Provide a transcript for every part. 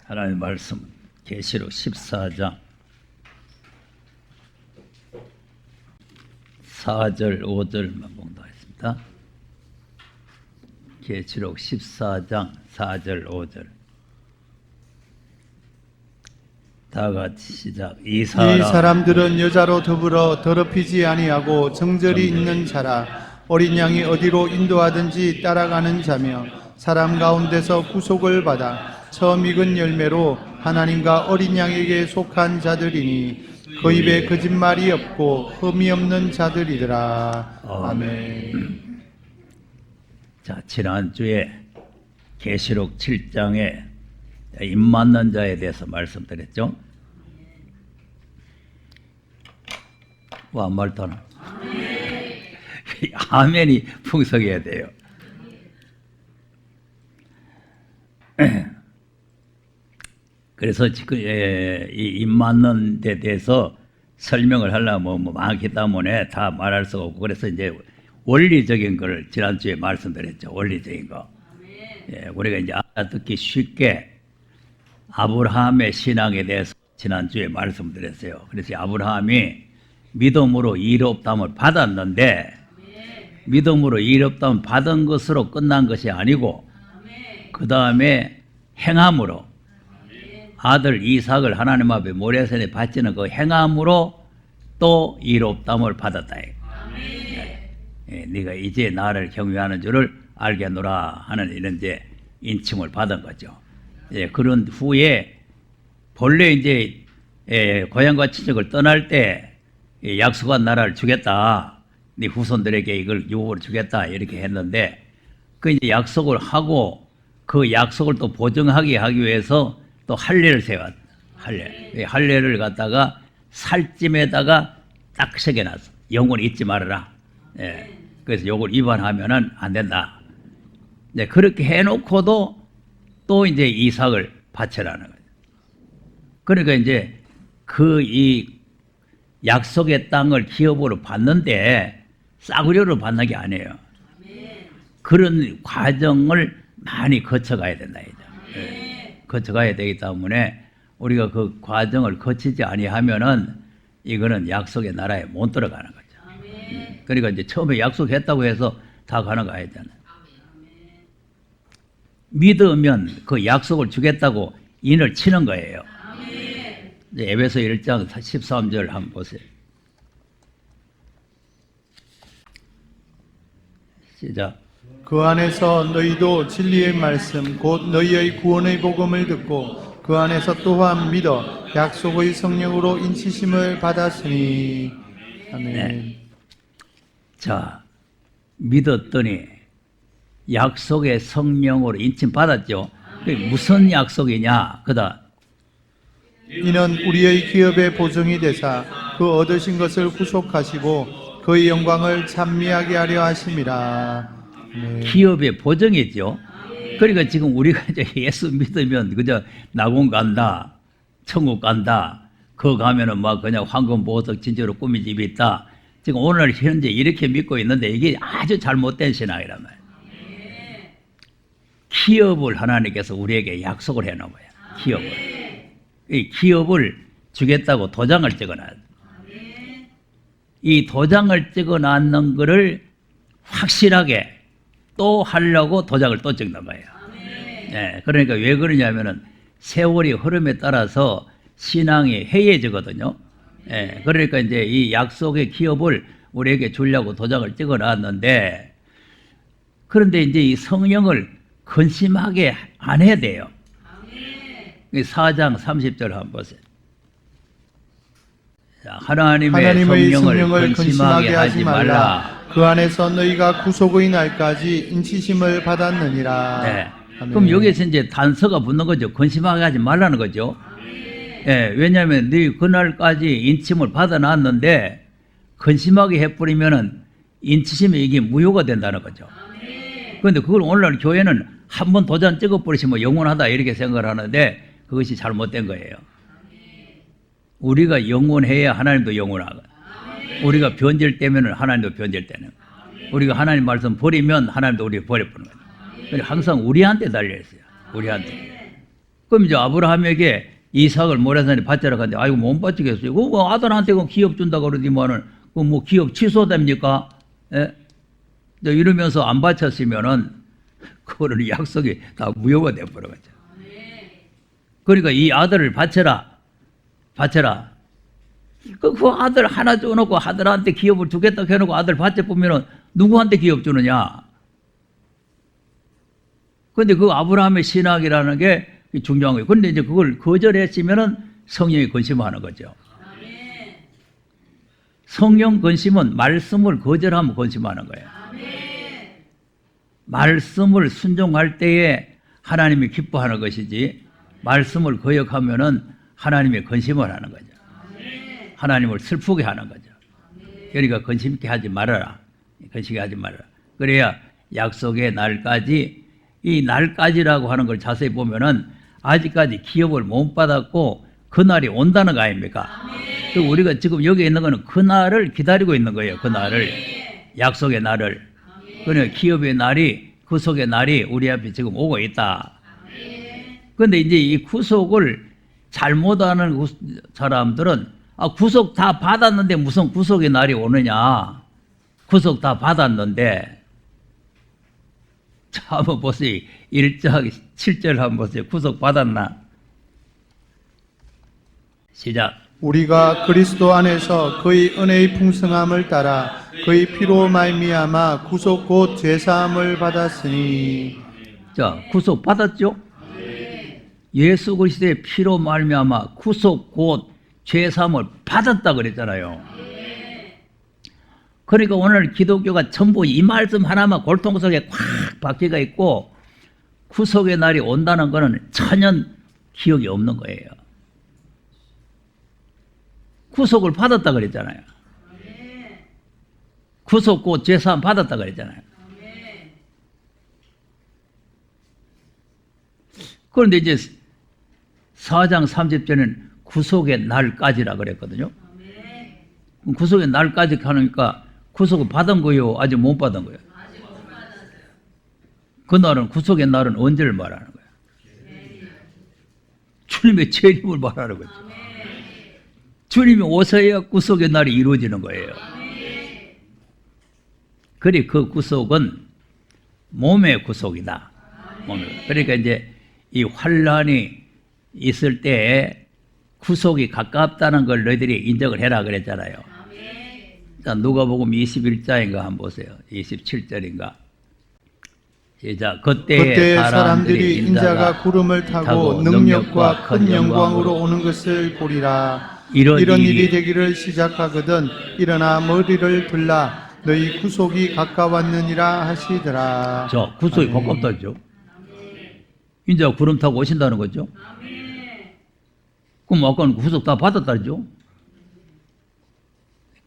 하나님의 말씀 계시록 14장 4절 5절만 봉독하겠습니다. 계시록 14장 4절 5절 다 같이 시작. 이 사람들은 여자로 더불어 더럽히지 아니하고 정절이 있는 자라. 어린 양이 어디로 인도하든지 따라가는 자며 사람 가운데서 구속을 받아 처음 익은 열매로 하나님과 어린 양에게 속한 자들이니 그 입에 거짓말이 없고 흠이 없는 자들이더라. 아멘. 자, 지난주에 계시록 7장에 입 맞는 자에 대해서 말씀드렸죠. 안 말타나? 아멘이 풍성해야 돼요. 그래서 지금 이 입 맞는 데 대해서 설명을 하려면 많기 때문에 다 말할 수가 없고, 그래서 이제 원리적인 걸 지난주에 말씀드렸죠. 원리적인 거. 우리가 이제 알아듣기 쉽게 아브라함의 신앙에 대해서 지난주에 말씀드렸어요. 그래서 아브라함이 믿음으로 이롭다함을 받았는데, 믿음으로 이롭다함을 받은 것으로 끝난 것이 아니고 그 다음에 행함으로 아들 이삭을 하나님 앞에 모래산에 바치는 그 행함으로 또 이롭다함을 받았다. 네가 이제 나를 경외하는 줄을 알겠노라 하는 이런 이제 인칭을 받은 거죠. 그런 후에 본래 이제 고향과 친척을 떠날 때 약속한 나라를 주겠다, 네 후손들에게 이걸 유업으로 주겠다 이렇게 했는데, 그 이제 약속을 하고 그 약속을 또 보증하게 하기 위해서 또 할례를 세웠다. 할례를 갖다가 살찜에다가 딱 새겨놨어. 영원히 잊지 말아라. 그래서 요걸 위반하면은 안 된다. 그렇게 해놓고도 또 이제 이삭을 바쳐라는 거죠. 그러니까 이제 이 약속의 땅을 기업으로 받는데 싸구려로 받는 게 아니에요. 그런 과정을 많이 거쳐가야 된다. 거쳐가야 되기 때문에 우리가 그 과정을 거치지 아니하면은 이거는 약속의 나라에 못 들어가는 거죠. 그러니까 이제 처음에 약속했다고 해서 다 가는 거 아니잖아요. 믿으면 그 약속을 주겠다고 인을 치는 거예요. 에베소 1장 13절 한번 보세요. 시작. 그 안에서 너희도 진리의 말씀 곧 너희의 구원의 복음을 듣고 그 안에서 또한 믿어 약속의 성령으로 인치심을 받았으니. 아멘. 자, 믿었더니 약속의 성령으로 인침 받았죠. 무슨 약속이냐? 그다. 이는 우리의 기업의 보증이 되사 그 얻으신 것을 구속하시고 그의 영광을 찬미하게 하려 하심이라. 기업의 보증이죠. 그러니까 지금 우리가 이제 예수 믿으면 그저 낙원 간다, 천국 간다, 거 가면은 막 그냥 황금 보석 진짜로 꾸민 집이 있다. 지금 오늘 현재 이렇게 믿고 있는데 이게 아주 잘못된 신앙이란 말이에요. 기업을 하나님께서 우리에게 약속을 해놓은 거예요. 기업을. 이 기업을 주겠다고 도장을 찍어놔요. 이 도장을 찍어놨는 거를 확실하게 또 하려고 도장을 또 찍는 거예요. 그러니까 왜 그러냐면은 세월이 흐름에 따라서 신앙이 해이해지거든요. 그러니까 이제 이 약속의 기업을 우리에게 주려고 도장을 찍어놨는데, 그런데 이제 이 성령을 근심하게 안 해야 돼요. 4장 30절 한번 보세요. 하나님의 성령을 근심하게 하지 말라. 그 안에서 너희가 구속의 날까지 인치심을 받았느니라. 그럼 여기서 이제 단서가 붙는 거죠. 근심하게 하지 말라는 거죠. 왜냐하면 너희 그날까지 인침을 받아놨는데 근심하게 해버리면은 인치심이 이게 무효가 된다는 거죠. 그런데 그걸 오늘날 교회는 한번 도장 찍어버리시면 영원하다 이렇게 생각을 하는데 그것이 잘못된 거예요. 우리가 영원해야 하나님도 영원하고, 우리가 변질되면 하나님도 변질되는, 우리가 하나님 말씀 버리면 하나님도 우리 버려버리는 거예요. 항상 우리한테 달려있어요. 우리한테. 그럼 이제 아브라함에게 이삭을 모래산에 바치라 하는데 아이고 못 바치겠어요. 그거 뭐 아들한테 그 기업 준다고 그러더니만은 그 뭐 기업 취소됩니까? 예? 이러면서 안 바쳤으면은 그거는 약속이 다 무효가 돼버려가지고. 그러니까 이 아들을 바쳐라. 그 아들 하나 줘놓고 아들한테 기업을 주겠다 해놓고 아들 바쳐보면은 누구한테 기업 주느냐? 근데 그 아브라함의 신학이라는 게 중요한 거예요. 근데 이제 그걸 거절했으면은 성령이 근심하는 거죠. 성령 근심은 말씀을 거절하면 근심하는 거예요. 말씀을 순종할 때에 하나님이 기뻐하는 것이지 말씀을 거역하면은 하나님의 근심을 하는 거죠. 하나님을 슬프게 하는 거죠. 그러니까 근심케 하지 말아라. 근심케 하지 말아라. 그래야 약속의 날까지, 이 날까지라고 하는 걸 자세히 보면은 아직까지 기업을 못 받았고 그 날이 온다는 거 아닙니까? 그 우리가 지금 여기 있는 거는 그 날을 기다리고 있는 거예요. 그 날을. 약속의 날을. 그러니까 기업의 날이, 구속의 날이 우리 앞에 지금 오고 있다. 그런데 이제 이 구속을 잘못하는 사람들은 구속 다 받았는데 무슨 구속의 날이 오느냐. 구속 다 받았는데. 자, 한번 보세요. 1장 7절 한번 보세요. 구속 받았나? 시작. 우리가 그리스도 안에서 그의 은혜의 풍성함을 따라 그의 피로 말미암아 구속 곧 죄사함을 받았으니. 자, 구속 받았죠? 예수 그리스도의 피로 말미암아 구속 곧 죄사함을 받았다 그랬잖아요. 그러니까 오늘 기독교가 전부 이 말씀 하나만 골통 속에 꽉 박혀가 있고 구속의 날이 온다는 것은 전혀 기억이 없는 거예요. 구속을 받았다 그랬잖아요. 구속 곧 죄사함 받았다 그랬잖아요. 그런데 이제 4장 30절에는 구속의 날까지라 그랬거든요. 구속의 날까지 하니까 구속을 받은 거요? 아직 못 받은 거예요? 그 날은, 구속의 날은 언제를 말하는 거예요? 주님의 재림을 말하는 거죠. 주님이 오셔야 구속의 날이 이루어지는 거예요. 그래, 그 구속은 몸의 구속이다. 그러니까 이제 이 환란이 있을 때 구속이 가깝다는 걸 너희들이 인정을 해라 그랬잖아요. 자, 누가복음 21장인가 한번 보세요. 27절인가. 시작. 그때 사람들이 인자가 구름을 타고 능력과 큰 영광으로 오는 것을 보리라. 이런 일이 되기를 시작하거든 일어나 머리를 들라 너희 구속이 가까웠느니라 하시더라. 저 구속이 가깝다죠. 인자가 구름 타고 오신다는 거죠. 그럼 아까는 구속 다 받았다죠.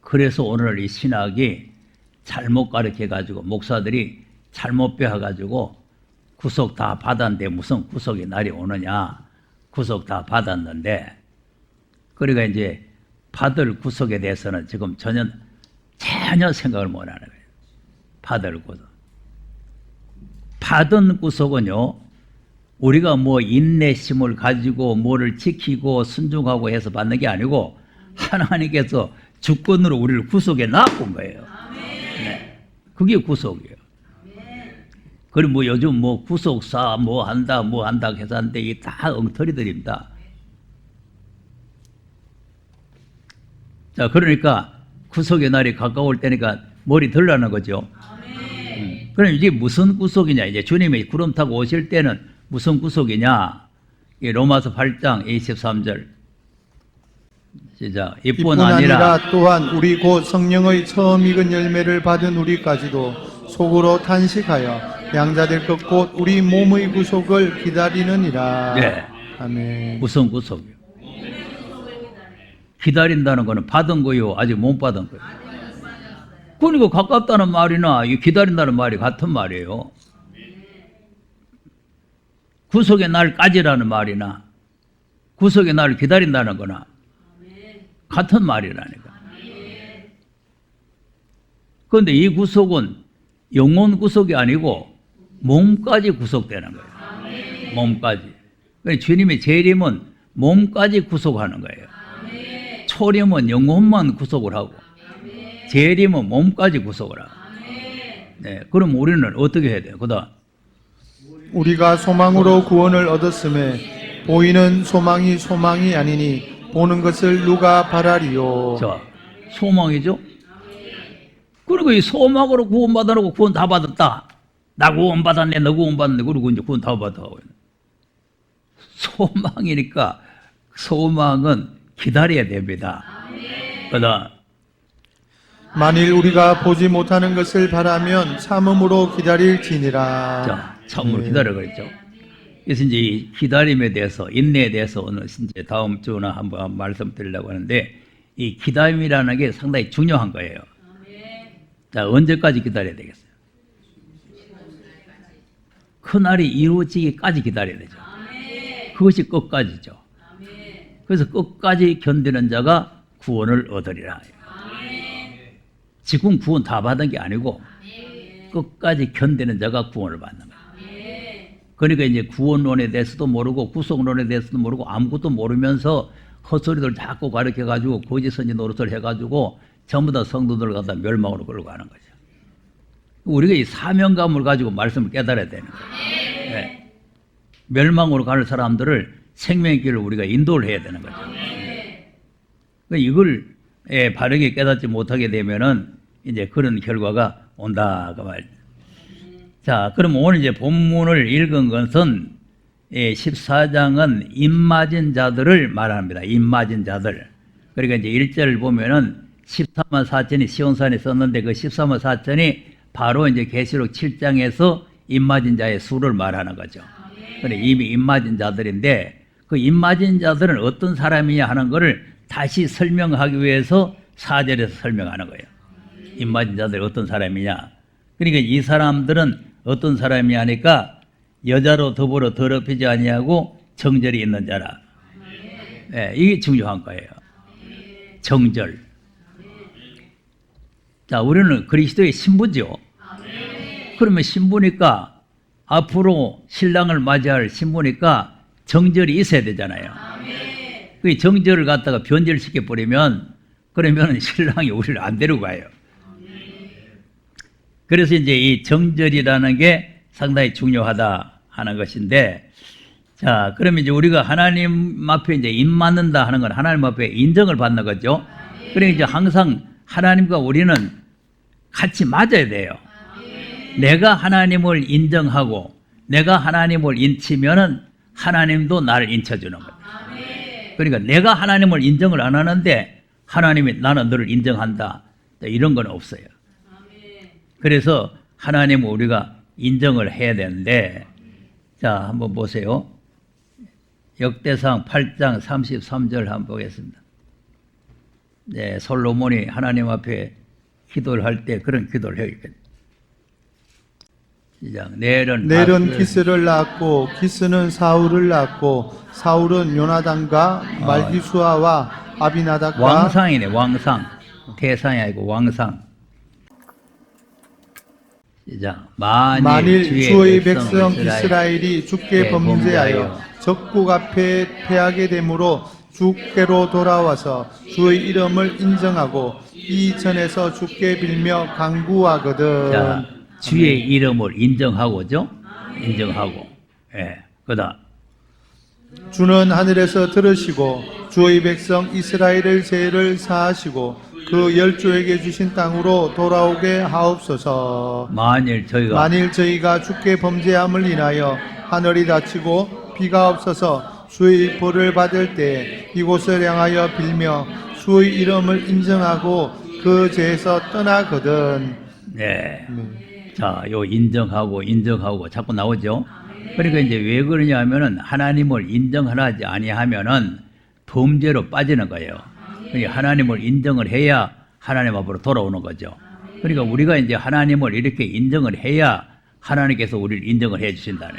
그래서 오늘 이 신학이 잘못 가르쳐가지고 목사들이 잘못 배워가지고 구속 다 받았는데 무슨 구속의 날이 오느냐. 구속 다 받았는데 그러니까 이제 받을 구속에 대해서는 지금 전혀 생각을 못 하는 거예요. 받을 구속. 받은 구속은요, 우리가 뭐 인내심을 가지고 뭐를 지키고 순종하고 해서 받는 게 아니고 하나님께서 주권으로 우리를 구속해 놔본 거예요. 네. 그게 구속이에요. 그리고 뭐 요즘 뭐 구속사 뭐 한다 해서 하는데 이게 다 엉터리들입니다. 자, 그러니까 구속의 날이 가까울 때니까 머리 들라는 거죠. 그럼 이게 무슨 구속이냐? 이제 주님이 구름 타고 오실 때는 무슨 구속이냐? 이 로마서 8장 23절. 시작. 이뿐 아니라 또한 우리 곧 성령의 처음 익은 열매를 받은 우리까지도 속으로 탄식하여 양자될 것 곧 우리 몸의 구속을 기다리느니라. 네. 아멘. 무슨 구속이요? 기다린다는 거는 받은 거요? 아직 못 받은 거요? 그러니까 가깝다는 말이나 기다린다는 말이 같은 말이에요. 구속의 날까지라는 말이나 구속의 날을 기다린다는 거나 같은 말이라니까. 그런데 이 구속은 영혼 구속이 아니고 몸까지 구속되는 거예요. 몸까지. 그러니까 주님의 재림은 몸까지 구속하는 거예요. 초림은 영혼만 구속을 하고 재림은 몸까지 구속을 하고. 네, 그럼 우리는 어떻게 해야 돼요? 그다음 우리가 소망으로 구원을 얻었음에 보이는 소망이 아니니 보는 것을 누가 바라리요. 자, 소망이죠. 그리고 이 소망으로 구원받아놓고 구원 다 받았다. 나 구원받았네, 너 구원받았네. 그리고 이제 구원 다 받았다고. 소망이니까 소망은 기다려야 됩니다. 그다음 만일 우리가 보지 못하는 것을 바라면 참음으로 기다릴지니라. 자, 참으로 기다려 그랬죠. 그래서 이제 이 기다림에 대해서, 인내에 대해서 오늘 이제 다음 주나 한번 말씀드리려고 하는데, 이 기다림이라는 게 상당히 중요한 거예요. 자, 언제까지 기다려야 되겠어요? 그날이 이루어지기까지 기다려야 되죠. 그것이 끝까지죠. 그래서 끝까지 견디는 자가 구원을 얻으리라. 지금 구원 다 받은 게 아니고 끝까지 견디는 자가 구원을 받는 거예요. 그러니까 이제 구원론에 대해서도 모르고 구속론에 대해서도 모르고 아무것도 모르면서 헛소리들 자꾸 가르쳐가지고 거짓 선지 노릇을 해가지고 전부 다 성도들을 갖다 멸망으로 끌고 가는 거죠. 우리가 이 사명감을 가지고 말씀을 깨달아야 되는 거예요. 네. 멸망으로 갈 사람들을 생명의 길을 우리가 인도를 해야 되는 거죠. 그러니까 이걸 바르게 깨닫지 못하게 되면은 이제 그런 결과가 온다 그 말. 자, 그럼 오늘 이제 본문을 읽은 것은 14장은 입 맞은 자들을 말합니다. 입 맞은 자들. 그러니까 이제 1절을 보면은 14만 4천이 시온산에 썼는데 그 14만 4천이 바로 이제 계시록 7장에서 입 맞은 자의 수를 말하는 거죠. 그래 이미 입 맞은 자들인데 그 입 맞은 자들은 어떤 사람이냐 하는 것을 다시 설명하기 위해서 4절에서 설명하는 거예요. 입 맞은 자들이 어떤 사람이냐. 그러니까 이 사람들은 어떤 사람이냐 하니까 여자로 더불어 더럽히지 아니하고 정절이 있는 자라. 네, 이게 중요한 거예요. 정절. 자, 우리는 그리스도의 신부죠. 그러면 신부니까 앞으로 신랑을 맞이할 신부니까 정절이 있어야 되잖아요. 그 정절을 갖다가 변절시켜 버리면 그러면 신랑이 우리를 안 데리고 가요. 그래서 이제 이 정절이라는 게 상당히 중요하다 하는 것인데, 자, 그러면 이제 우리가 하나님 앞에 이제 입 맞는다 하는 건 하나님 앞에 인정을 받는 거죠. 그러니까 이제 항상 하나님과 우리는 같이 맞아야 돼요. 내가 하나님을 인정하고 내가 하나님을 인치면은 하나님도 나를 인쳐주는 거예요. 그러니까 내가 하나님을 인정을 안 하는데 하나님이 나는 너를 인정한다. 이런 건 없어요. 그래서 하나님을 우리가 인정을 해야 되는데, 자, 한번 보세요. 역대상 8장 33절 한번 보겠습니다. 네, 솔로몬이 하나님 앞에 기도를 할 때 그런 기도를 해요. 시작. 넬은 기스를 낳았고 기스는 사울을 낳았고 사울은 요나단과 말기수아와 아비나답과 왕상이네. 왕상. 태상이 아니고 왕상. 시작. 만일 주의 백성 이스라엘이 주께 범죄하여 적국 앞에 패하게 되므로 주께로 돌아와서 주의 이름을 인정하고 이 전에서 주께 빌며 간구하거든. 자, 주의 이름을 인정하고죠. 인정하고. 예. 그다음. 주는 하늘에서 들으시고 주의 백성 이스라엘의 죄를 사하시고 그 열조에게 주신 땅으로 돌아오게 하옵소서. 만일 저희가 주께 범죄함을 인하여 하늘이 닫히고 비가 없어서 주의 벌을 받을 때 이곳을 향하여 빌며 주의 이름을 인정하고 그 죄에서 떠나거든. 네. 자, 요 인정하고 자꾸 나오죠. 그러니까 이제 왜 그러냐 하면은 하나님을 인정하지 아니하면은 범죄로 빠지는 거예요. 그러니까 하나님을 인정을 해야 하나님 앞으로 돌아오는 거죠. 그러니까 우리가 이제 하나님을 이렇게 인정을 해야 하나님께서 우리를 인정을 해 주신다네.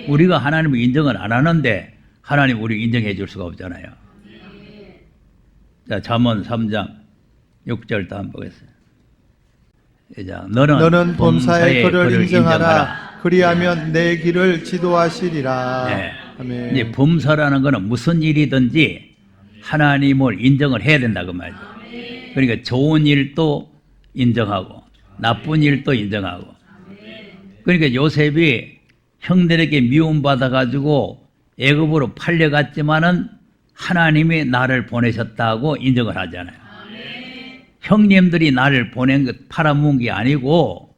우리가 하나님을 인정을 안 하는데 하나님 우리를 인정해 줄 수가 없잖아요. 자, 잠언 3장 6절도 한번 보겠습니다. 너는 범사의 그를 인정하라. 그리하면 내 길을 지도하시리라. 네. 아멘. 이제 범사라는 것은 무슨 일이든지 하나님을 인정을 해야 된다 그 말이죠. 그러니까 좋은 일도 인정하고 나쁜 일도 인정하고. 그러니까 요셉이 형들에게 미움받아 가지고 애굽으로 팔려갔지만은 하나님이 나를 보내셨다고 인정을 하잖아요. 형님들이 나를 보낸 것 팔아먹은 게 아니고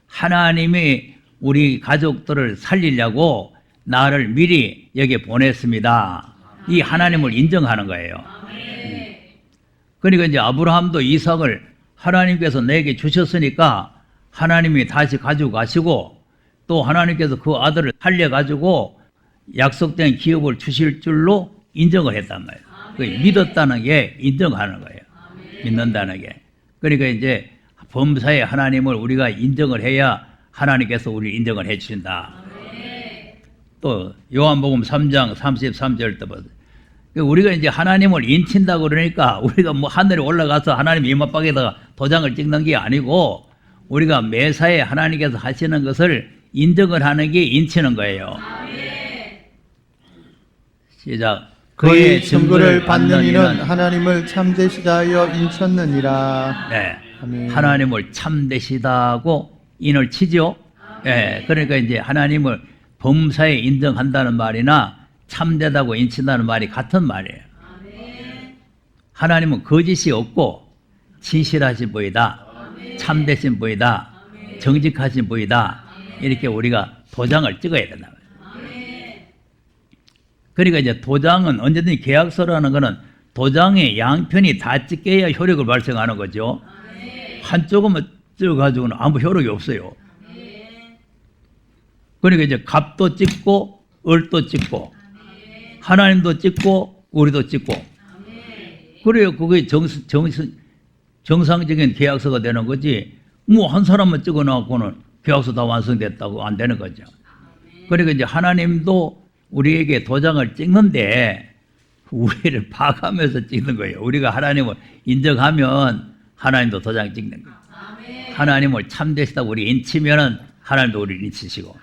하나님이 우리 가족들을 살리려고 나를 미리 여기 보냈습니다. 이 하나님을 인정하는 거예요. 그러니까 이제 아브라함도 이삭을 하나님께서 내게 주셨으니까 하나님이 다시 가지고 가시고 또 하나님께서 그 아들을 살려가지고 약속된 기업을 주실 줄로 인정을 했단 말이에요. 그 믿었다는 게 인정하는 거예요. 믿는다는 게. 그러니까 이제 범사의 하나님을 우리가 인정을 해야 하나님께서 우리를 인정을 해 주신다. 또 요한복음 3장 33절 때 보세요. 우리가 이제 하나님을 인친다 그러니까 우리가 뭐 하늘에 올라가서 하나님 이마박에다가 도장을 찍는 게 아니고 우리가 매사에 하나님께서 하시는 것을 인정을 하는 게 인치는 거예요. 시작. 그의 증거를 받는 이는 하나님을 참되시다 하여 인쳤느니라. 네. 아멘. 하나님을 참되시다고 인을 치죠. 예. 그러니까 이제 하나님을 범사에 인정한다는 말이나 참되다고 인친다는 말이 같은 말이에요. 하나님은 거짓이 없고 진실하신 분이다. 참되신 분이다. 정직하신 분이다. 이렇게 우리가 도장을 찍어야 된다. 그러니까 이제 도장은 언제든지 계약서라는 것은 도장의 양편이 다 찍혀야 효력을 발생하는 거죠. 한쪽은 찍어가지고는 아무 효력이 없어요. 그러니까 이제 갑도 찍고 을도 찍고 하나님도 찍고 우리도 찍고 그래요. 그게 정상적인 계약서가 되는 거지. 뭐 한 사람만 찍어놔갖고는 계약서 다 완성됐다고 안 되는 거죠. 그러니까 이제 하나님도 우리에게 도장을 찍는데 우리를 봐가면서 찍는 거예요. 우리가 하나님을 인정하면 하나님도 도장 찍는 거예요. 하나님을 참되시다고 우리 인치면은 하나님도 우리를 인치시고.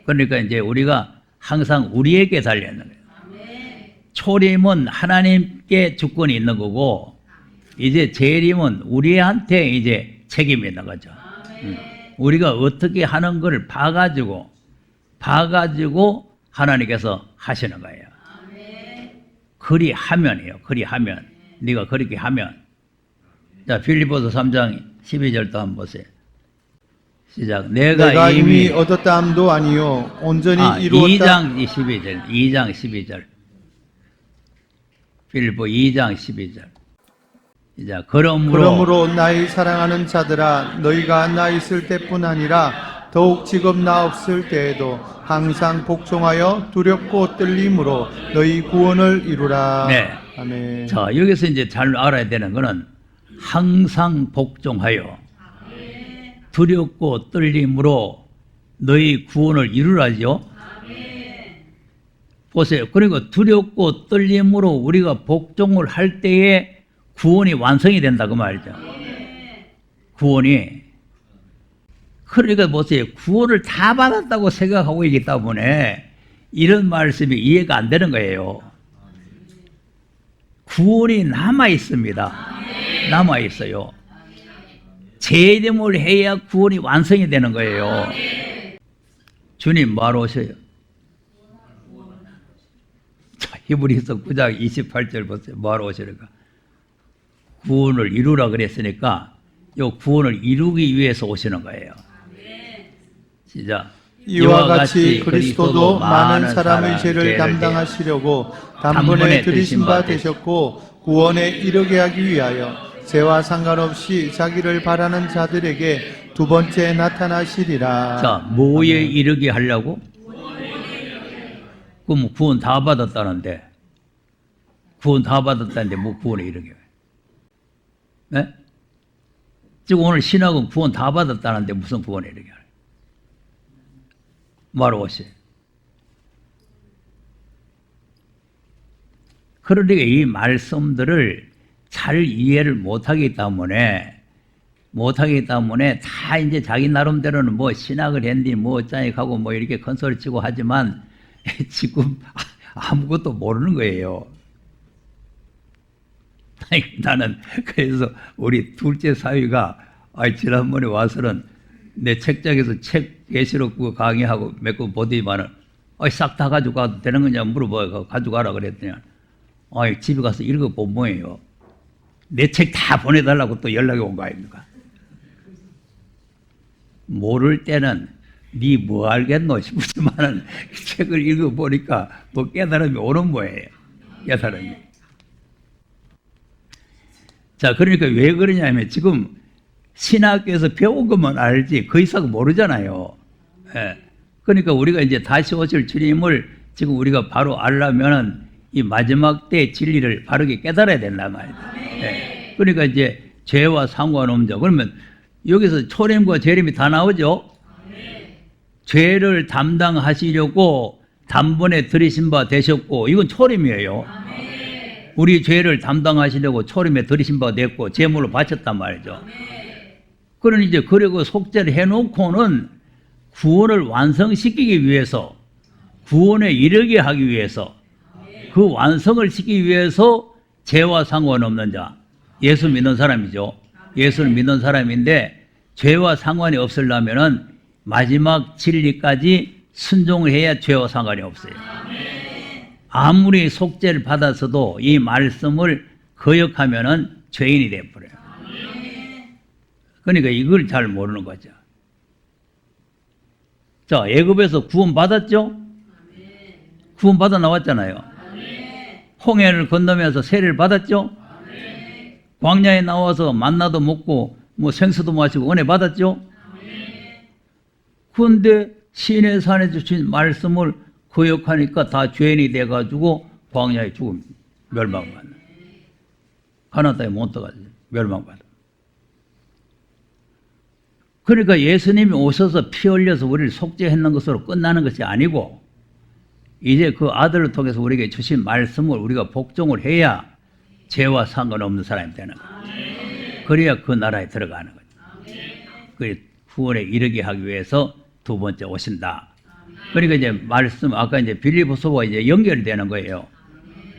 그러니까 이제 우리가 항상 우리에게 달려있는 거예요. 초림은 하나님께 주권이 있는 거고 이제 재림은 우리한테 이제 책임이 있는 거죠. 우리가 어떻게 하는 걸 봐가지고 하나님께서 하시는 거예요. 그리 하면이에요. 그리 하면. 네가 그렇게 하면. 자, 필리포스 3장 12절도 한번 보세요. 시작. 내가 이미 얻었다 함도 아니요 온전히 2장 12절. 2장 12절. 필리포 2장 12절. 자, 그러므로 나의 사랑하는 자들아 너희가 나 있을 때뿐 아니라 더욱 지금 나 없을 때에도 항상 복종하여 두렵고 떨림으로 너희 구원을 이루라. 네. 아멘. 자, 여기서 이제 잘 알아야 되는 거는 항상 복종하여 두렵고 떨림으로 너희 구원을 이루라죠. 보세요. 그러니까 두렵고 떨림으로 우리가 복종을 할 때에 구원이 완성이 된다 그 말이죠. 구원이. 그러니까 보세요. 구원을 다 받았다고 생각하고 있기 때문에 이런 말씀이 이해가 안 되는 거예요. 구원이 남아 있습니다. 남아 있어요. 재림을 해야 구원이 완성이 되는 거예요. 주님 뭐하러 오셔요? 자, 히브리서 9장 28절 보세요. 뭐하러 오시는가? 구원을 이루라 그랬으니까 이 구원을 이루기 위해서 오시는 거예요. 시작. 이와 같이 그리스도도 많은 사람의 죄를 담당하시려고 단번에 들이신 바 되셨고 구원에 이르게 하기 위하여 죄와 상관없이 자기를 바라는 자들에게 두 번째 나타나시리라. 자, 뭐에 이르게 하려고? 그럼 구원 다 받았다는데 구원 다 받았다는데 뭐 구원에 이르게 해? 네? 지금 오늘 신학은 구원 다 받았다는데 무슨 구원에 이르게 해? 말로 오시. 그러니까 이 말씀들을 잘 이해를 못하기 때문에 다 이제 자기 나름대로는 뭐 신학을 했니 뭐 어쩌니 하고 뭐 이렇게 컨설을 치고 하지만 지금 아무것도 모르는 거예요. 나는 그래서 우리 둘째 사위가 지난번에 와서는 내 책장에서 책 계시록 그거 강의하고 몇 권 보더니만은 싹 다 가지고 가도 되는 거냐 물어봐요. 가져가라 그랬더니 집에 가서 읽어본 뭐예요. 내 책 다 보내달라고 또 연락이 온 거 아닙니까? 모를 때는 니 뭐 알겠노 싶지만은 책을 읽어보니까 또 깨달음이 오는 거예요. 깨달음이. 자, 그러니까 왜 그러냐면 지금 신학교에서 배운 것만 알지 그 이상 모르잖아요. 예. 그러니까 우리가 이제 다시 오실 주님을 지금 우리가 바로 알려면은 이 마지막 때 진리를 바르게 깨달아야 된단 말이에요. 예. 그러니까 이제 죄와 상관없죠. 그러면 여기서 초림과 재림이 다 나오죠. 죄를 담당하시려고 단번에 들이신 바 되셨고 이건 초림이에요. 우리 죄를 담당하시려고 초림에 들이신 바 됐고 제물로 바쳤단 말이죠. 그러니 이제 그리고 속죄를 해놓고는 구원을 완성시키기 위해서 구원에 이르게 하기 위해서 그 완성을 시키기 위해서 죄와 상관없는 자 예수 믿는 사람이죠. 예수를 믿는 사람인데 죄와 상관이 없으려면은 마지막 진리까지 순종을 해야 죄와 상관이 없어요. 아무리 속죄를 받았어도 이 말씀을 거역하면은 죄인이 되어버려요. 그러니까 이걸 잘 모르는 거죠. 자, 애굽에서 구원 받았죠? 구원 받아 나왔잖아요. 홍해를 건너면서 세례를 받았죠? 광야에 나와서 만나도 먹고 뭐 생수도 마시고 은혜 받았죠? 그런데 시내 산에 주신 말씀을 거역하니까 다 죄인이 돼가지고 광야에 죽음 멸망받아. 가나안 땅에 못 들어가지 멸망받아. 그러니까 예수님이 오셔서 피 흘려서 우리를 속죄했는 것으로 끝나는 것이 아니고 이제 그 아들을 통해서 우리에게 주신 말씀을 우리가 복종을 해야 죄와 상관없는 사람이 되는 거예요. 그래야 그 나라에 들어가는 거죠. 그 구원에 이르게 하기 위해서 두 번째 오신다. 그러니까 이제 말씀 아까 이제 빌립보서와 이제 연결이 되는 거예요.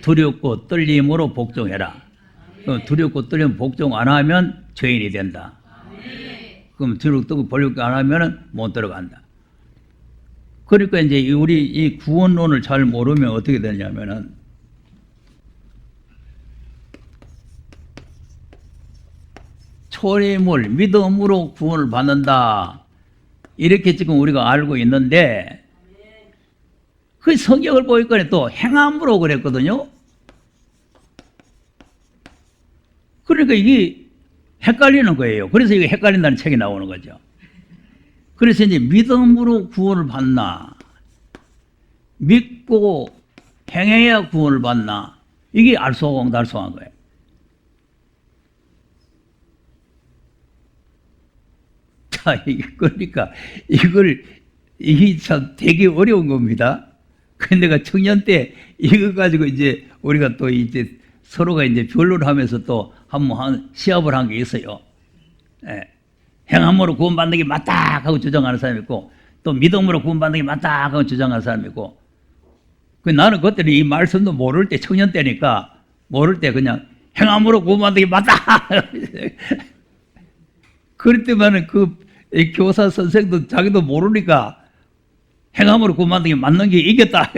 두렵고 떨림으로 복종해라. 그럼 두렵고 떨림 복종 안 하면 죄인이 된다. 그럼 두렵고 벌렵고 안 하면은 못 들어간다. 그러니까 이제 우리 이 구원론을 잘 모르면 어떻게 되냐면은 초림을 믿음으로 구원을 받는다. 이렇게 지금 우리가 알고 있는데 그 성경을 보니까 또 행함으로 그랬거든요. 그러니까 이게 헷갈리는 거예요. 그래서 이게 헷갈린다는 책이 나오는 거죠. 그래서 이제 믿음으로 구원을 받나, 믿고 행해야 구원을 받나, 이게 알쏭달쏭한 거예요. 자, 그러니까 이게 참 되게 어려운 겁니다. 근데 내가 청년 때 이거 가지고 이제 우리가 또 이제 서로가 이제 변론을 하면서 또 한번 시합을 한 게 있어요. 예. 행함으로 구원받는 게 맞다 하고 주장하는 사람이 있고 또 믿음으로 구원받는 게 맞다 하고 주장하는 사람이 있고 나는 그때는 이 말씀도 모를 때 청년 때니까 모를 때 그냥 행함으로 구원받는 게 맞다 그럴 때만은 그 교사 선생도 자기도 모르니까 행함으로 구원받는 게 맞는 게 이겼다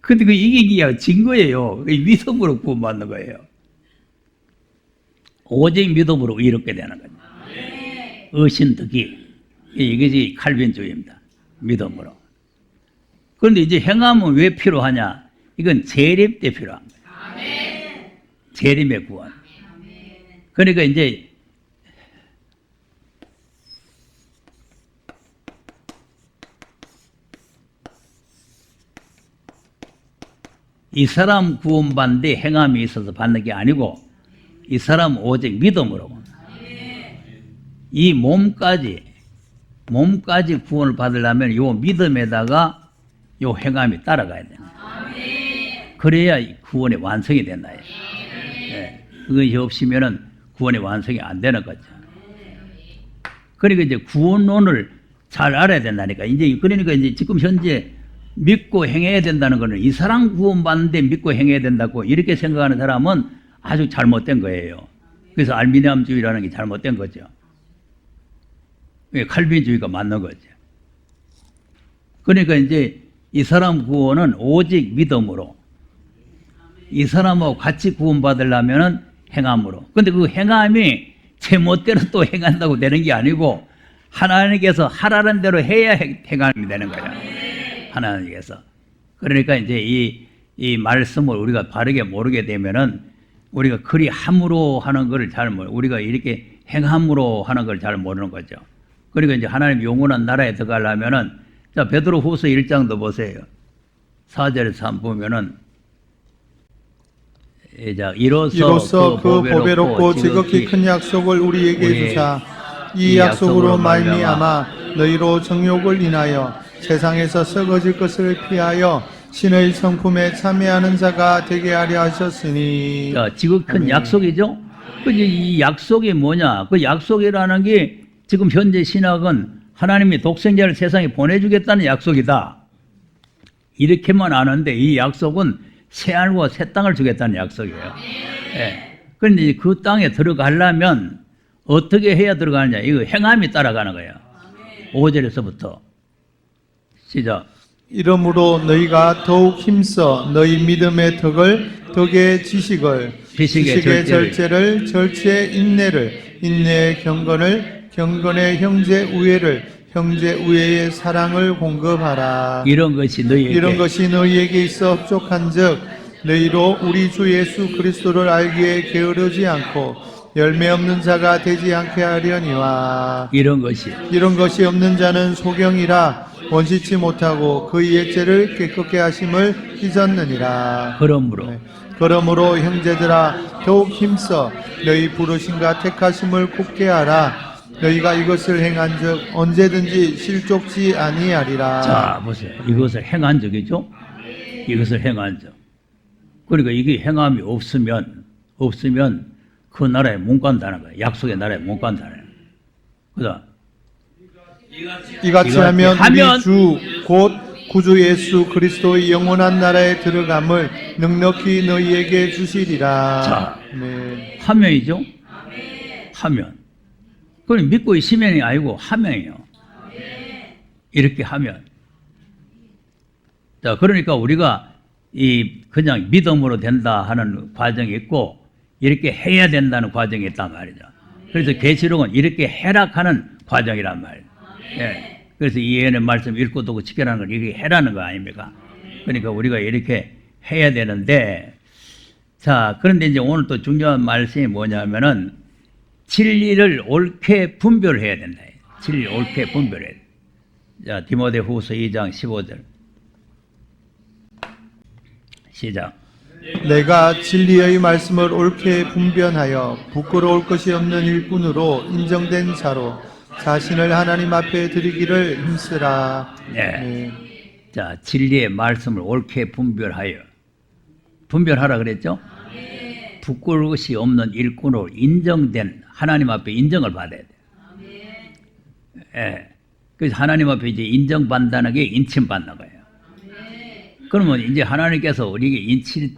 근데 그 이기기가 진 거예요. 믿음으로 구원받는 거예요. 오직 믿음으로 이롭게 되는 거죠. 의신득이 이것이 칼빈주의입니다. 믿음으로. 그런데 이제 행함은 왜 필요하냐? 이건 재림 때 필요한 거예요. 재림의 구원. 그러니까 이제 이 사람 구원받는데 행함이 있어서 받는 게 아니고 이 사람 오직 믿음으로 이 몸까지 구원을 받으려면 이 믿음에다가 이 행함이 따라가야 됩니다. 그래야 구원의 완성이 된다. 네. 그것이 없으면은 구원의 완성이 안 되는 거죠. 그러니까 이제 구원론을 잘 알아야 된다니까. 그러니까 이제 지금 현재 믿고 행해야 된다는 것은 이 사람 구원받는데 믿고 행해야 된다고 이렇게 생각하는 사람은 아주 잘못된 거예요. 그래서 알미니엄주의라는 게 잘못된 거죠. 칼빈주의가 맞는 거죠. 그러니까 이제 이 사람 구원은 오직 믿음으로, 이 사람하고 같이 구원받으려면 행함으로. 근데 그 행함이 제멋대로 또 행한다고 되는 게 아니고 하나님께서 하라는 대로 해야 행함이 되는 거예요. 하나님께서. 그러니까 이제 이 말씀을 우리가 바르게 모르게 되면은 우리가 그리 함으로 하는 것을 잘 모르고 우리가 이렇게 행함으로 하는 걸 잘 모르는 거죠. 그러니까 이제 하나님 영원한 나라에 들어가려면은 자, 베드로 후서 1장도 보세요. 4절에서 한번 보면은 이로써 그 보배롭고 지극히 큰 약속을 우리에게 주사 이 약속으로 말미암아 너희로 정욕을 인하여 세상에서 썩어질 것을 피하여 신의 성품에 참여하는 자가 되게 하려 하셨으니. 자, 지극히 큰 약속이죠. 근데 이 약속이 뭐냐? 그 약속이라는 게 지금 현재 신학은 하나님이 독생자를 세상에 보내주겠다는 약속이다. 이렇게만 아는데 이 약속은 새 하늘과 새 땅을 주겠다는 약속이에요. 예. 그런데 그 땅에 들어가려면 어떻게 해야 들어가느냐? 이거 행함이 따라가는 거예요. 5절에서부터 시작. 이러므로 너희가 더욱 힘써 너희 믿음의 덕의 지식을, 지식의 절제를, 절제의 인내를, 인내의 경건을, 경건의 형제 우애를, 형제 우애의 사랑을 공급하라. 이런 것이 너희에게 있어 흡족한즉 너희로 우리 주 예수 그리스도를 알기에 게으르지 않고 열매 없는 자가 되지 않게 하려니와. 이런 것이 없는 자는 소경이라 원시치 못하고 그의 옛죄를 깨끗게 하심을 잊었느니라. 그러므로 형제들아 더욱 힘써 너희 부르심과 택하심을 굳게 하라. 너희가 이것을 행한즉 언제든지 실족지 아니하리라. 자, 보세요. 이것을 행한 적이죠. 이것을 행한 적. 그러니까 이게 행함이 없으면 그 나라에 못 간다는 거예요. 약속의 나라에 못 간다는 거예요. 그다음 이같이 하면 우리 주 곧 구주 예수 그리스도의 영원한 나라에 들어감을 넉넉히 너희에게 주시리라. 자, 네. 하면이죠. 하면. 그건 믿고 있으면이 아니고 하면이요. 이렇게 하면. 자, 그러니까 우리가 그냥 믿음으로 된다 하는 과정이 있고 이렇게 해야 된다는 과정이 있단 말이죠. 그래서 계시록은 이렇게 해락하는 과정이란 말이에요. 예. 그래서 이 예언의 말씀 읽고 듣고 지켜라는 걸 이렇게 해라는 거 아닙니까? 그러니까 우리가 이렇게 해야 되는데, 자, 그런데 이제 오늘 또 중요한 말씀이 뭐냐면은 진리를 옳게 분별해야 된다. 진리를 옳게 분별해야 돼. 자, 디모데후서 2장 15절 시작. 내가 진리의 말씀을 옳게 분별하여 부끄러울 것이 없는 일꾼으로 인정된 자로 자신을 하나님 앞에 드리기를 힘쓰라. 네. 자, 진리의 말씀을 옳게 분별하라 그랬죠? 부끄러울 것이 없는 일꾼으로 인정된 하나님 앞에 인정을 받아야 돼요. 예. 그래서 하나님 앞에 이제 인정받는다는 게 인침받는 거예요. 그러면 이제 하나님께서 우리에게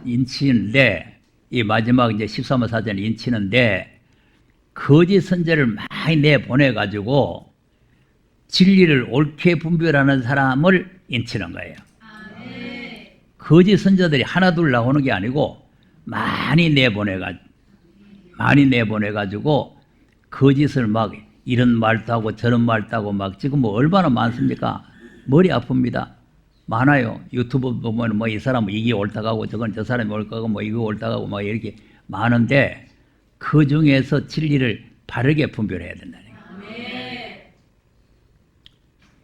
인치는데, 이 마지막 이제 13호 사전을 인치는데, 거짓 선지자를 많이 내보내가지고, 진리를 옳게 분별하는 사람을 인치는 거예요. 거짓 선지자들이 하나둘 나오는 게 아니고, 많이 내보내가지고, 거짓을 막 이런 말도 하고 저런 말도 하고 막 지금 뭐 얼마나 많습니까? 머리 아픕니다. 많아요. 유튜브 보면 뭐 이 사람은 이게 옳다고 하고 저건 저 사람이 옳다고 하고 뭐 이거 옳다고 하고 막 이렇게 많은데 그 중에서 진리를 바르게 분별해야 된다는 거예요.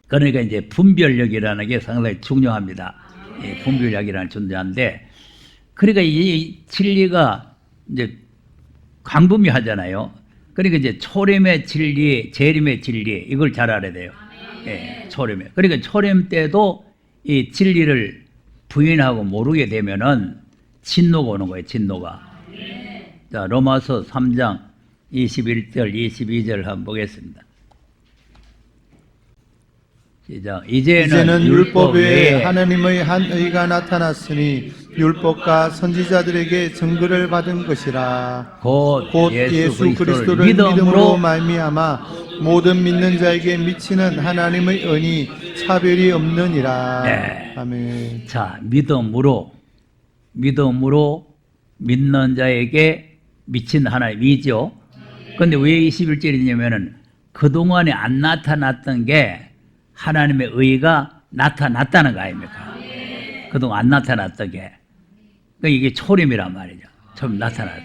그러니까 이제 분별력이라는 게 상당히 중요합니다. 분별력이라는 존재인데 그러니까 이 진리가 이제 광범위하잖아요. 그러니까 이제 초림의 진리, 재림의 진리 이걸 잘 알아야 돼요. 초림에. 그러니까 초림 때도 이 진리를 부인하고 모르게 되면은 진노가 오는 거예요. 진노가. 자, 로마서 3장 21절, 22절 한번 보겠습니다. 시작. 이제는 율법 외에 하나님의 한 의가 나타났으니 율법과 선지자들에게 증거를 받은 것이라. 곧 예수 그리스도를 믿음으로 말미암아 모든 믿는 자에게 미치는 하나님의 은이 차별이 없느니라. 네. 아멘. 자, 믿음으로 믿는 자에게 미친 하나님이죠. 근데 왜 21절이냐면은 그동안에 안 나타났던 게 하나님의 의가 나타났다는 거 아닙니까? 그동안 안 나타났던 게. 그러니까 이게 초림이란 말이죠. 처음 나타났어요.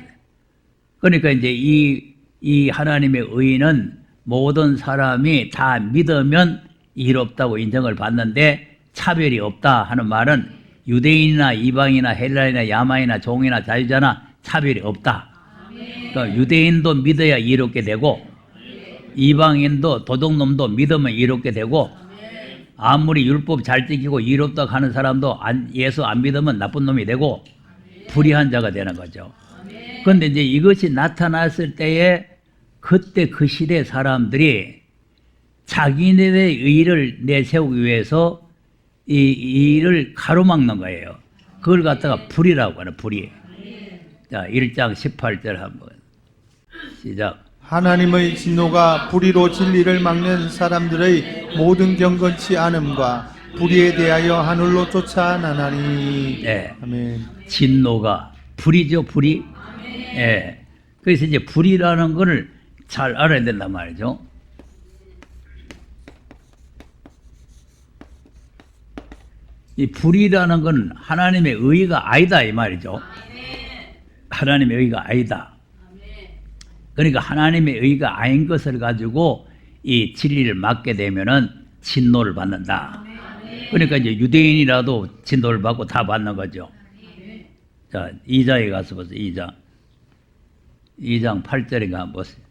그러니까 이제 이 하나님의 의는 모든 사람이 다 믿으면 이롭다고 인정을 받는데 차별이 없다 하는 말은 유대인이나 이방이나 헬라인이나 야마이나 종이나 자유자나 차별이 없다. 그러니까 유대인도 믿어야 이롭게 되고 이방인도 도둑놈도 믿으면 이롭게 되고 아무리 율법 잘 지키고 이롭다고 하는 사람도 예수 안 믿으면 나쁜 놈이 되고 불의한 자가 되는 거죠. 그런데 이제 이것이 나타났을 때에 그때 그 시대 사람들이 자기네의 의를 내세우기 위해서 이 일을 가로막는 거예요. 그걸 갖다가 불의라고 하는 불의. 자, 1장 18절 한번 시작. 하나님의 진노가 불의로 진리를 막는 사람들의 모든 경건치 않음과 불의에 대하여 하늘로 쫓아나나니. 네. 아멘. 진노가 불의죠, 불의. 예. 그래서 이제 불의라는 것을 잘 알아야 된단 말이죠. 이 불의라는 건 하나님의 의가 아니다 이 말이죠. 하나님의 의가 아니다. 그러니까 하나님의 의가 아닌 것을 가지고 이 진리를 막게 되면은 진노를 받는다. 그러니까 이제 유대인이라도 진노를 받고 다 받는 거죠. 자, 2장에 가서 보세요. 2장 8절인가 한번 보세요.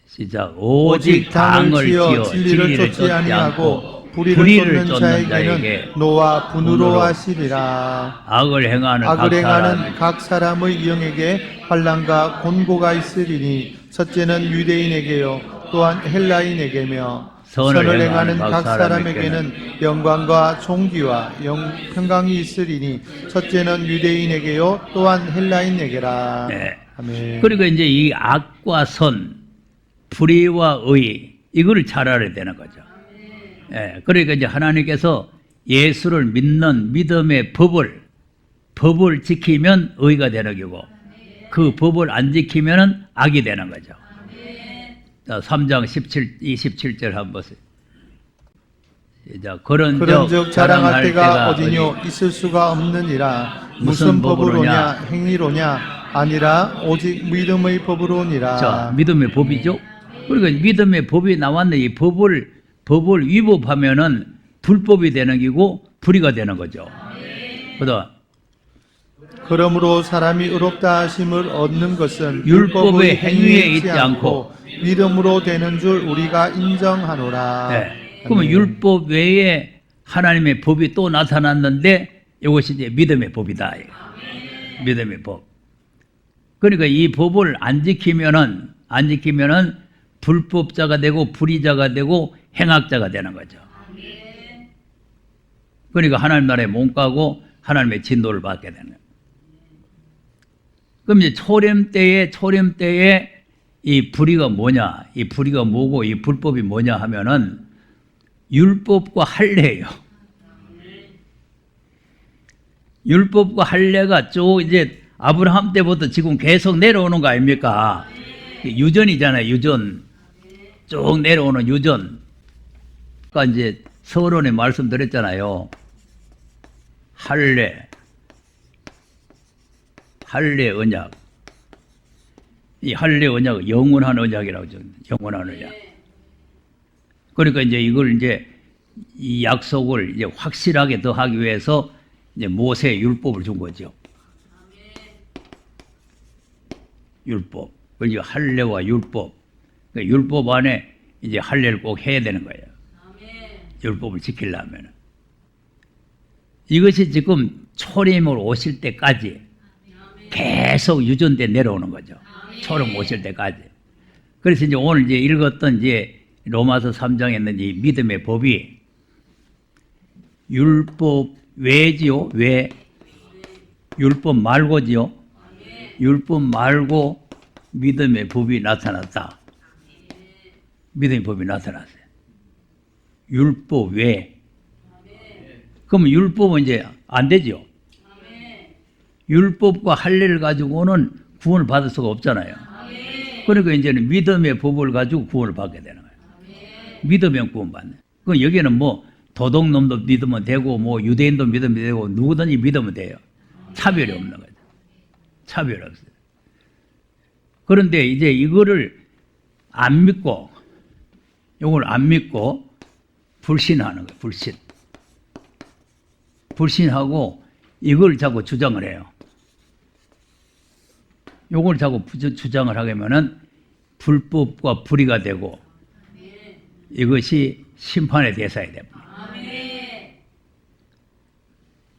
시작. 오직 당을 지어 진리를 쫓지 아니하고 불의를 쫓는 자에게는 노와 분으로 하시리라. 악을 행하는 각 사람의 영에게 환난과 곤고가 있으리니 첫째는 유대인에게요 또한 헬라인에게며 선을 행하는 각 사람에게는 영광과 존귀와 평강이 있으리니 첫째는 유대인에게요 또한 헬라인에게라. 네. 아멘. 그리고 이제 이 악과 선, 불의와 의 이거를 잘 알아야 되는 거죠. 예, 그러니까 이제 하나님께서 예수를 믿는 믿음의 법을 지키면 의가 되는 거고 그 법을 안 지키면 악이 되는 거죠. 자, 3장 27절 한번 보세요. 그런즉 자랑할 때가 어디뇨 있을 수가 없느니라. 무슨 법으로냐 행위로냐 아니라 오직 믿음의 법으로니라. 자, 믿음의 법이죠. 그러니까 믿음의 법이 나왔는데 이 법을 위법하면은 불법이 되는 거고 불의가 되는 거죠. 그러므로 사람이 의롭다 하심을 얻는 것은 율법의 행위에 있지 않고 믿음으로 되는 줄 우리가 인정하노라. 네. 그러면 율법 외에 하나님의 법이 또 나타났는데 이것이 이제 믿음의 법이다. 믿음의 법. 그러니까 이 법을 안 지키면은 불법자가 되고 불의자가 되고 행악자가 되는 거죠. 그러니까 하나님 나라에 못 가고 하나님의 진노를 받게 되는 거예요. 그럼 이제 초림 때에 이 불의가 뭐냐? 이 불의가 뭐고 이 불법이 뭐냐 하면은 율법과 할례예요. 율법과 할례가 쭉 이제 아브라함 때부터 지금 계속 내려오는 거 아닙니까? 유전이잖아요, 유전. 쭉 내려오는 유전. 그러니까 이제 서론에 말씀드렸잖아요. 할례 언약. 이 할례 언약, 영원한 언약이라고 하죠. 영원한 언약. 그러니까 이제 이걸 이제 이 약속을 이제 확실하게 더 하기 위해서 이제 모세 율법을 준 거죠. 율법. 그리고 할례와 율법. 그러니까 율법 안에 이제 할례를 꼭 해야 되는 거예요. 율법을 지키려면. 이것이 지금 초림으로 오실 때까지 계속 유전돼 내려오는 거죠. 초림 오실 때까지. 그래서 이제 오늘 이제 읽었던 이제 로마서 3장에 있는 이 믿음의 법이 율법 외지요. 외. 율법 말고지요. 율법 말고 믿음의 법이 나타났다. 믿음의 법이 나타났어요. 율법 외. 그럼 율법은 이제 안 되죠. 율법과 할례를 가지고는 구원을 받을 수가 없잖아요. 그러니까 이제는 믿음의 법을 가지고 구원을 받게 되는 거예요. 믿으면 구원받는. 그럼 여기는 뭐 도둑놈도 믿으면 되고 뭐 유대인도 믿으면 되고 누구든지 믿으면 돼요. 차별이 없는 거죠. 차별이 없어요. 그런데 이제 이거를 안 믿고 이걸 안 믿고 불신하는 거예요. 불신. 불신하고 이걸 자꾸 주장을 해요. 이걸 자꾸 주장을 하려면은 불법과 불의가 되고 이것이 심판의 대상이 됩니다.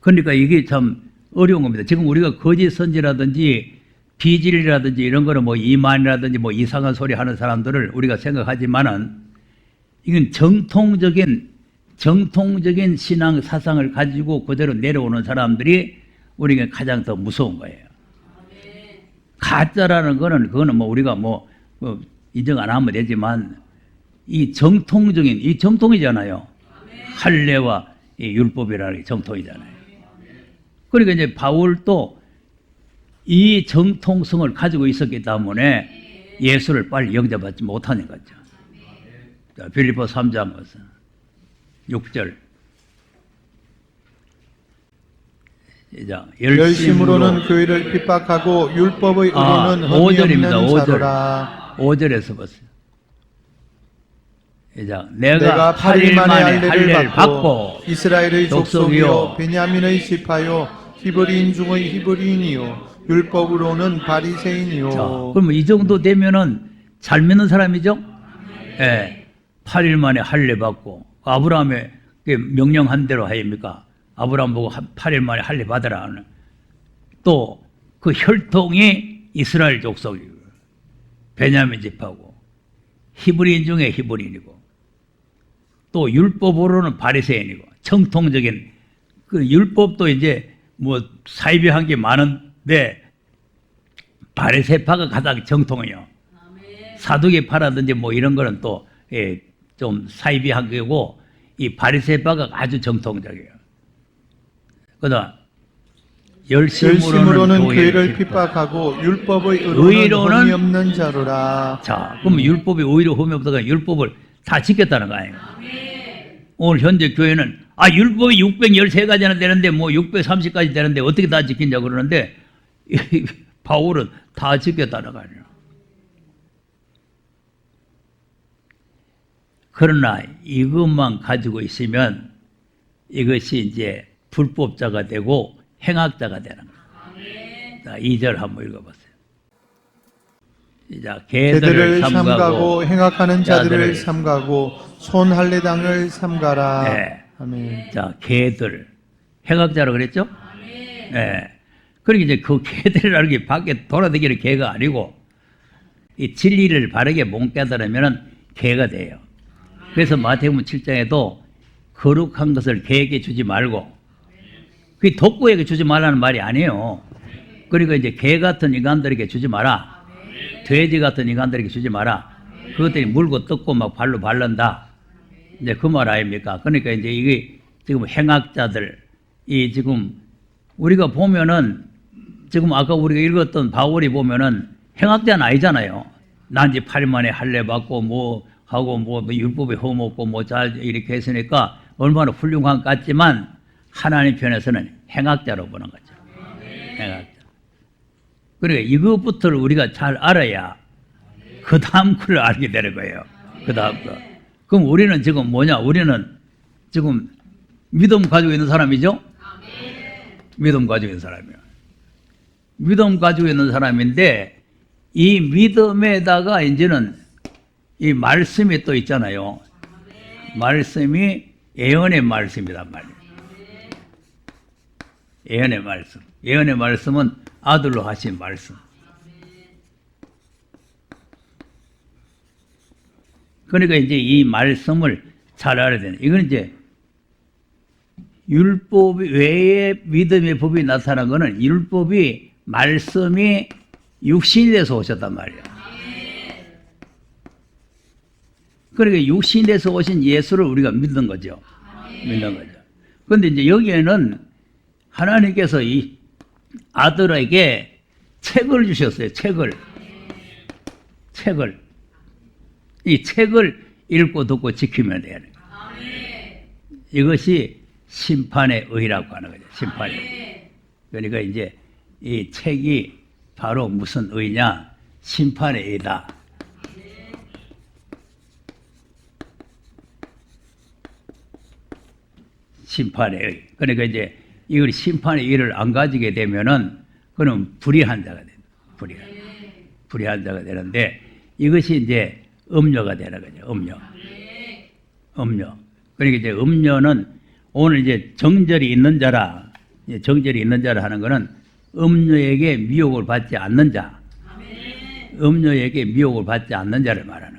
그러니까 이게 참 어려운 겁니다. 지금 우리가 거짓 선지라든지 비질이라든지 이런 거는 뭐 이만이라든지 뭐 이상한 소리 하는 사람들을 우리가 생각하지만은 이건 정통적인 신앙 사상을 가지고 그대로 내려오는 사람들이 우리가 가장 더 무서운 거예요. 가짜라는 거는 그거는 뭐 우리가 뭐 인정 안 하면 되지만 이 정통이잖아요. 할례와 이 율법이라는 게 정통이잖아요. 그러니까 이제 바울도 이 정통성을 가지고 있었기 때문에 예수를 빨리 영접받지 못하는 거죠. 자, 빌립보 3장 6절. 열심으로는 교회를 핍박하고 율법의 의로는 흠이 없는 자로라. 5절에서 보세요. 내가 8일 만에 할례를 받고 이스라엘의 족속이요 베냐민의 지파요 히브리인 중의 히브리인이요 율법으로는 바리새인이요. 자, 그러면 이 정도 되면은 잘 믿는 사람이죠? 예. 8일 만에 할례 받고 아브라함의 명령한 대로 하입니까? 아브라함 보고 8일 만에 할례 받으라 하는. 또 그 혈통이 이스라엘 족속이고 베냐민 지파고 히브리인 중에 히브리인이고 또 율법으로는 바리새인이고 정통적인 그 율법도 이제 뭐 사이비한 게 많은데 바리새파가 가장 정통이에요. 사두개파라든지 뭐 이런 거는 또 좀 사이비한 거고 이 바리새파가 아주 정통적이에요. 그다음 열심으로는 교회를 핍박하고 율법의 의로는 흠이 없는 자로라. 자, 그럼 율법이 오히려 흠이 없다가 율법을 다 지켰다는 거 아니에요? 오늘 현재 교회는 율법이 613가지나 되는데 뭐 630까지 되는데 어떻게 다 지킨냐 그러는데 바울은 다 지켰다는 거 아니에요? 그러나 이것만 가지고 있으면 이것이 이제 불법자가 되고 행악자가 되는 거예요. 자, 2절 한번 읽어보세요. 자, 개들을 삼가고 행악하는 자들을 삼가고 손 할례당을 삼가라. 네. 아멘. 자, 개들 행악자라고 그랬죠? 네. 그러니까 이제 그 개들이라는 게 밖에 돌아다니는 개가 아니고 이 진리를 바르게 못 깨달으면 개가 돼요. 그래서 마태복음 7장에도 거룩한 것을 개에게 주지 말고 그게 독고에게 주지 말라는 말이 아니에요. 그러니까 이제 개 같은 인간들에게 주지 마라. 돼지 같은 인간들에게 주지 마라. 그것들이 물고 뜯고 막 발로 바른다. 이제 그 말 아닙니까? 그러니까 이제 이게 지금 행악자들, 이 지금 우리가 보면은 지금 아까 우리가 읽었던 바울이 보면은 행악자는 아니잖아요. 난지 8일 만에 할례 받고 뭐 하고 뭐 율법에 허먹고 뭐 잘 이렇게 했으니까 얼마나 훌륭한 것 같지만 하나님 편에서는 행악자로 보는 거죠. 행악자. 그러니까 이것부터를 우리가 잘 알아야 그 다음 걸 알게 되는 거예요. 그 다음 거. 그럼 우리는 지금 뭐냐? 우리는 지금 믿음 가지고 있는 사람이죠? 믿음 가지고 있는 사람이에요. 믿음 가지고 있는 사람인데 이 믿음에다가 이제는 이 말씀이 또 있잖아요. 말씀이 예언의 말씀이란 말이에요. 예언의 말씀. 예언의 말씀은 아들로 하신 말씀. 그러니까 이제 이 말씀을 잘 알아야 되는. 이건 이제 율법 외에 믿음의 법이 나타난 것은 율법이 말씀이 육신이 돼서 오셨단 말이에요. 그러니까 육신이 돼서 오신 예수를 우리가 믿는 거죠. 믿는 거죠. 그런데 이제 여기에는 하나님께서 이 아들에게 책을 주셨어요. 책을. 이 책을 읽고 듣고 지키면 돼요. 이것이 심판의 의라고 하는 거죠. 심판의 의. 그러니까 이제 이 책이 바로 무슨 의냐? 심판의 의다. 심판의 의. 그러니까 이제 이걸 심판의 의를 안 가지게 되면은 그는 불의한 자가 됩니다. 불의한 자가 되는데 이것이 이제 음료가 되는 거죠. 음료. 그러니까 이제 음료는 오늘 이제 정절이 있는 자라, 정절이 있는 자라 하는 것은 음료에게 미혹을 받지 않는 자, 음료에게 미혹을 받지 않는 자를 말하는